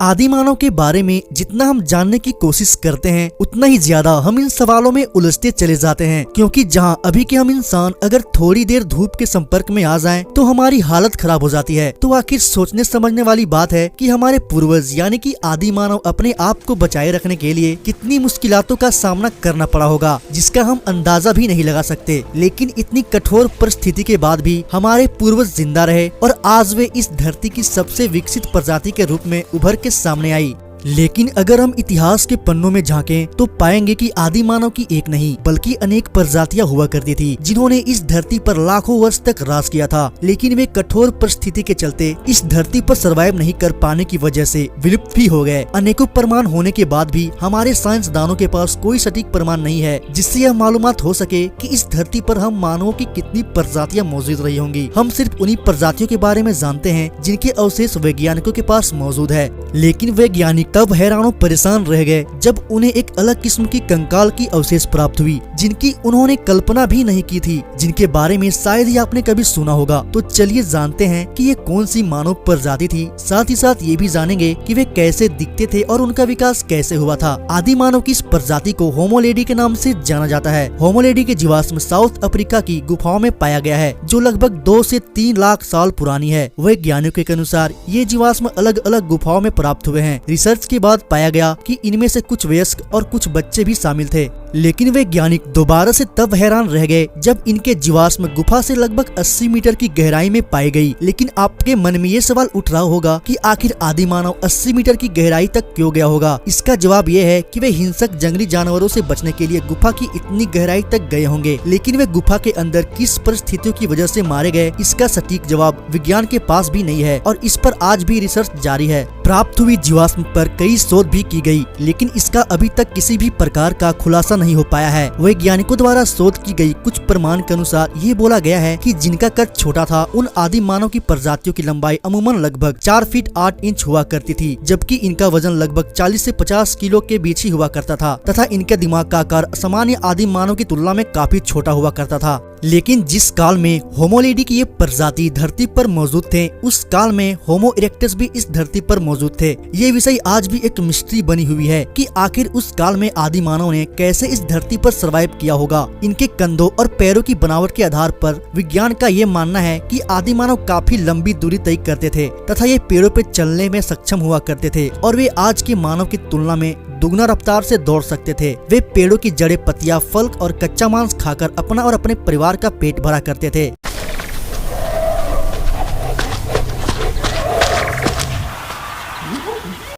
आदि मानव के बारे में जितना हम जानने की कोशिश करते हैं उतना ही ज्यादा हम इन सवालों में उलझते चले जाते हैं, क्योंकि जहां अभी के हम इंसान अगर थोड़ी देर धूप के संपर्क में आ जाएं तो हमारी हालत खराब हो जाती है। तो आखिर सोचने समझने वाली बात है कि हमारे पूर्वज यानी कि आदि मानव अपने आप को बचाए रखने के लिए कितनी मुश्किलातों का सामना करना पड़ा होगा, जिसका हम अंदाजा भी नहीं लगा सकते। लेकिन इतनी कठोर परिस्थिति के बाद भी हमारे पूर्वज जिंदा रहे और आज वे इस धरती की सबसे विकसित प्रजाति के रूप में उभर के सामने आई। लेकिन अगर हम इतिहास के पन्नों में झांकें तो पाएंगे कि आदि मानव की एक नहीं बल्कि अनेक प्रजातियां हुआ करती थी, जिन्होंने इस धरती पर लाखों वर्ष तक राज किया था। लेकिन वे कठोर परिस्थिति के चलते इस धरती पर सरवाइव नहीं कर पाने की वजह से विलुप्त भी हो गए। अनेकों प्रमाण होने के बाद भी हमारे साइंसदानों के पास कोई सटीक प्रमाण नहीं है जिससे यह मालूमात हो सके कि इस धरती पर हम मानवों की कितनी प्रजातियां मौजूद रही होंगी। हम सिर्फ उन्हीं प्रजातियों के बारे में जानते हैं जिनके अवशेष वैज्ञानिकों के पास मौजूद है। लेकिन वैज्ञानिक तब हैरानों परेशान रह गए जब उन्हें एक अलग किस्म की कंकाल की अवशेष प्राप्त हुई, जिनकी उन्होंने कल्पना भी नहीं की थी, जिनके बारे में शायद ही आपने कभी सुना होगा। तो चलिए जानते हैं कि ये कौन सी मानव प्रजाति थी। साथ ही साथ ये भी जानेंगे कि वे कैसे दिखते थे और उनका विकास कैसे हुआ था। आदि मानव की इस प्रजाति को होमोलेडी के नाम से जाना जाता है। होमोलेडी के जीवाश्म साउथ अफ्रीका की गुफाओं में पाया गया है, जो लगभग 2 से 3 लाख साल पुरानी है। वैज्ञानिकों के अनुसार ये जीवाश्म अलग अलग गुफाओं में प्राप्त हुए हैं। रिसर्च के बाद पाया गया कि इनमें से कुछ वयस्क और कुछ बच्चे भी शामिल थे। लेकिन वैज्ञानिक दोबारा से तब हैरान रह गए जब इनके जीवाश्म गुफा से लगभग 80 मीटर की गहराई में पाई गई। लेकिन आपके मन में ये सवाल उठ रहा होगा कि आखिर आदि मानव 80 मीटर की गहराई तक क्यों गया होगा। इसका जवाब ये है कि वे हिंसक जंगली जानवरों से बचने के लिए गुफा की इतनी गहराई तक गए होंगे। लेकिन वे गुफा के अंदर किस परिस्थितियों की वजह से मारे गए, इसका सटीक जवाब विज्ञान के पास भी नहीं है और इस पर आज भी रिसर्च जारी है। प्राप्त हुई जीवाश्म पर कई शोध भी की गई, लेकिन इसका अभी तक किसी भी प्रकार का खुलासा नहीं हो पाया है। वैज्ञानिकों द्वारा शोध की गई कुछ प्रमाण के अनुसार ये बोला गया है कि जिनका कद छोटा था उन आदि मानव की प्रजातियों की लंबाई अमूमन लगभग 4 फीट 8 इंच हुआ करती थी, जबकि इनका वजन लगभग 40 से 50 किलो के बीच ही हुआ करता था तथा इनके दिमाग का आकार सामान्य आदि मानव की तुलना में काफी छोटा हुआ करता था। लेकिन जिस काल में होमोलेडी की ये प्रजाति धरती पर मौजूद थे, उस काल में होमो इरेक्टस भी इस धरती पर मौजूद थे। ये विषय आज भी एक मिस्ट्री बनी हुई है कि आखिर उस काल में आदि मानव ने कैसे इस धरती पर सरवाइव किया होगा। इनके कंधों और पैरों की बनावट के आधार पर विज्ञान का ये मानना है कि आदि मानव काफी लंबी दूरी तय करते थे तथा ये पेड़ों पे चलने में सक्षम हुआ करते थे और वे आज के मानव की तुलना में दुगना रफ्तार से दौड़ सकते थे। वे पेड़ों की जड़ें, पत्तियां, फल और कच्चा मांस खाकर अपना और अपने परिवार का पेट भरा करते थे।